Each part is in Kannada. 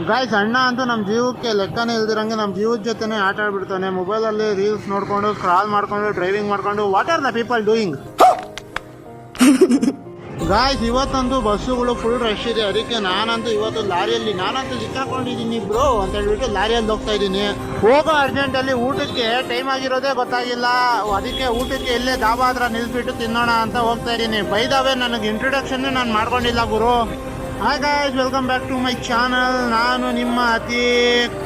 ಗಾಯ್ಸ್ ಅಣ್ಣ ಅಂತೂ ನಮ್ಮ ಜೀವಕ್ಕೆ ಲೆಕ್ಕನೇ ಇಲ್ದಿರಂಗೆ ನಮ್ಮ ಜೀವದ ಜೊತೆನೇ ಆಟ ಆಡ್ಬಿಡ್ತಾನೆ. ಮೊಬೈಲಲ್ಲಿ ರೀಲ್ಸ್ ನೋಡ್ಕೊಂಡು ಸ್ಕ್ರಾಲ್ ಮಾಡ್ಕೊಂಡು ಡ್ರೈವಿಂಗ್ ಮಾಡ್ಕೊಂಡು what are the people doing. Guys ಇವತ್ತಂತೂ ಬಸ್ಸುಗಳು ಫುಲ್ ರಶ್ ಇದೆ. ಅದಕ್ಕೆ ನಾನಂತೂ ಇವತ್ತು ಲಾರಿಯಲ್ಲಿ ನಾನಂತೂ ಸಿಕ್ಕಾಕೊಂಡಿದ್ದೀನಿ ಬ್ರೋ ಅಂತ ಹೇಳ್ಬಿಟ್ಟು ಲಾರಿಯಲ್ಲಿ ಹೋಗ್ತಾ ಇದ್ದೀನಿ. ಹೋಗೋ ಅರ್ಜೆಂಟಲ್ಲಿ ಊಟಕ್ಕೆ ಟೈಮ್ ಆಗಿರೋದೇ ಗೊತ್ತಾಗಿಲ್ಲ. ಅದಕ್ಕೆ ಊಟಕ್ಕೆ ಇಲ್ಲೇ ದಾಬಾ ಹತ್ರ ನಿಲ್ಸ್ಬಿಟ್ಟು ತಿನ್ನೋಣ ಅಂತ ಹೋಗ್ತಾ ಇದ್ದೀನಿ. ಬೈ ದ ವೇ ನನಗೆ ಇಂಟ್ರೊಡಕ್ಷನ್ ನಾನು ಮಾಡ್ಕೊಂಡಿಲ್ಲ ಗುರು. Hi guys, welcome back to my channel. ನಾನು ನಿಮ್ಮ ಅತೀಕ್.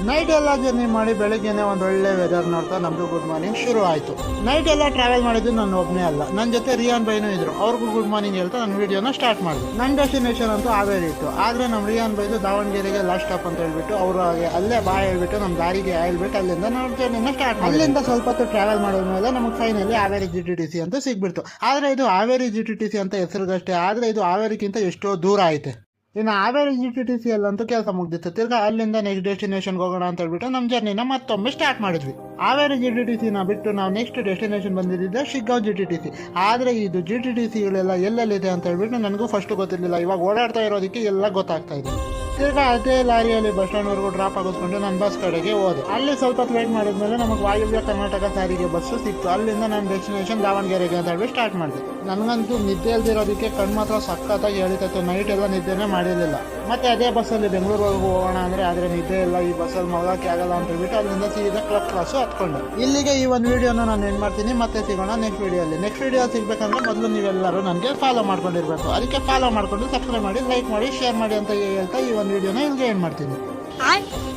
ನೈಟ್ ಎಲ್ಲ ಜರ್ನಿ ಮಾಡಿ ಬೆಳಗ್ಗೆನೆ ಒಂದು ಒಳ್ಳೆ ವೆದರ್ ನೋಡ್ತಾ ನಮ್ದು ಗುಡ್ ಮಾರ್ನಿಂಗ್ ಶುರು ಆಯಿತು. ನೈಟ್ ಎಲ್ಲ ಟ್ರಾವೆಲ್ ಮಾಡಿದ್ದು ನಾನು ಒಬ್ಬನೇ ಅಲ್ಲ, ನನ್ನ ಜೊತೆ ರಿಯಾನ್ ಬೈನೂ ಇದ್ರು. ಅವ್ರಿಗೂ ಗುಡ್ ಮಾರ್ನಿಂಗ್ ಹೇಳ್ತಾ ನನ್ನ ವಿಡಿಯೋನ ಸ್ಟಾರ್ಟ್ ಮಾಡಿದ್ರು. ನನ್ನ ಡೆಸ್ಟಿನೇಷನ್ ಅಂತೂ ಹಾವೇರಿ ಇತ್ತು. ಆದರೆ ನಮ್ಮ ರಿಯಾನ್ ಬೈದು ದಾವಣಗೆರೆಗೆ ಲಾಸ್ಟ್ ಸ್ಟಾಪ್ ಅಂತ ಹೇಳ್ಬಿಟ್ಟು ಅವರು ಅಲ್ಲೇ ಬಾ ಹೇಳ್ಬಿಟ್ಟು ನಮ್ಮ ದಾರಿಗೆ ಹೇಳ್ಬಿಟ್ಟು ಅಲ್ಲಿಂದ ನಾವು ಜರ್ನಿನ ಸ್ಟಾರ್ಟ್ ಮಾಡಿ ಅಲ್ಲಿಂದ ಸ್ವಲ್ಪ ಹೊತ್ತು ಟ್ರಾವೆಲ್ ಮಾಡಿದ್ಮೇಲೆ ನಮಗೆ ಫೈನಲಿ ಹಾವೇರಿ GTTC ಅಂತ ಸಿಗ್ಬಿಡ್ತು. ಆದರೆ ಇದು ಹಾವೇರಿ GTTC ಅಂತ ಹೆಸರಿಗಷ್ಟೇ, ಆದರೆ ಇದು ಹಾವೇರಿಗಿಂತ ಎಷ್ಟೋ ದೂರ ಐತೆ. ಇನ್ನು ಹಾವೇರಿ GTTC ಅಲ್ಲಂತೂ ಕೆಲಸ ಮುಗ್ದಿತ್ತು. ತಿರ್ಗಾ ಅಲ್ಲಿಂದ ನೆಕ್ಸ್ಟ್ ಡೆಸ್ಟಿನೇಷನ್ಗೆ ಹೋಗೋಣ ಅಂತ ಹೇಳ್ಬಿಟ್ಟು ನಮ್ಮ ಜರ್ನಿನ ಮತ್ತೊಮ್ಮೆ ಸ್ಟಾರ್ಟ್ ಮಾಡಿದ್ವಿ. ಹಾವೇರಿ GTTCನ ಬಿಟ್ಟು ನಾವು ನೆಕ್ಸ್ಟ್ ಡೆಸ್ಟಿನೇಷನ್ ಬಂದಿದ್ದೆ ಶಿಗ್ಗಾಂವ್ GTTC. ಆದರೆ ಇದು GTTCಗಳೆಲ್ಲ ಎಲ್ಲೆಲ್ಲಿದೆ ಅಂತ ಹೇಳ್ಬಿಟ್ಟು ನನಗೂ ಫಸ್ಟ್ ಗೊತ್ತಿರಲಿಲ್ಲ. ಇವಾಗ ಓಡಾಡ್ತಾ ಇರೋದಕ್ಕೆ ಎಲ್ಲ ಗೊತ್ತಾಗ್ತಾ ಇದೆ. ತಿರ್ಗಾ ಅದೇ ಲಾರಿಯಲ್ಲಿ ಬಸ್ ಸ್ಟ್ಯಾಂಡ್ವರೆಗೂ ಡ್ರಾಪ್ ಆಗಿಸ್ಕೊಂಡು ನಾನು ಬಸ್ ಕಡೆಗೆ ಹೋದೆ. ಅಲ್ಲಿ ಸ್ವಲ್ಪ ಹೊತ್ತು ವೇಟ್ ಮಾಡಿದ್ಮೇಲೆ ನಮಗೆ ವಾಯುವ್ಯ ಕರ್ನಾಟಕ ಸಾರಿಗೆ ಬಸ್ಸು ಸಿಕ್ತು. ಅಲ್ಲಿಂದ ನನ್ನ ಡೆಸ್ಟಿನೇಷನ್ ದಾವಣಗೆರೆಗೆ ಅಂತ ಹೇಳಿ ಸ್ಟಾರ್ಟ್ ಮಾಡಿದೆ. ನನಗಂತೂ ನಿದ್ದೆ ಇಲ್ದಿರೋದಕ್ಕೆ ಕಣ್ಣು ಮಾತ್ರ ಸಖತ್ತಾಗಿ ಎಳಿತಾಯಿತ್ತು. ನೈಟ್ ಎಲ್ಲ ನಿದ್ದೆನೇ ಮಾಡಿರಲಿಲ್ಲ. ಮತ್ತೆ ಅದೇ ಬಸ್ಸಲ್ಲಿ ಬೆಂಗಳೂರಿಗೆ ಹೋಗೋಣ ಆದರೆ ನಿದ್ದೆ ಇಲ್ಲ, ಈ ಬಸ್ಸಲ್ಲಿ ಮಲಗೋಕ್ಕೆ ಆಗಲ್ಲ ಅಂತ ಹೇಳ್ಬಿಟ್ಟು ಅಲ್ಲಿಂದ ಸೀದಾ ಕ್ಲಬ್ ಕ್ಲಾಸು ಹತ್ಕೊಂಡೆ. ಇಲ್ಲಿಗೆ ಈ ಒಂದು ವಿಡಿಯೋನ ನಾನು ಎಂಡ್ ಮಾಡ್ತೀನಿ. ಮತ್ತೆ ಸಿಗೋಣ ನೆಕ್ಸ್ಟ್ ವಿಡಿಯೋಲ್ಲಿ. ನೆಕ್ಸ್ಟ್ ವಿಡಿಯೋ ಸಿಗಬೇಕಂದ್ರೆ ಮೊದಲು ನೀವೆಲ್ಲರೂ ನನಗೆ ಫಾಲೋ ಮಾಡ್ಕೊಂಡಿರಬೇಕು. ಅದಕ್ಕೆ ಫಾಲೋ ಮಾಡಿಕೊಂಡು ಸಬ್ಸ್ಕ್ರೈಬ್ ಮಾಡಿ, ಲೈಕ್ ಮಾಡಿ, ಶೇರ್ ಮಾಡಿ ಅಂತ ಹೇಳ್ತಾ ಈ ಒಂದು ವಿಡಿಯೋನ ಇಲ್ಲಿಗೆ ಎಂಡ್ ಮಾಡ್ತೀನಿ.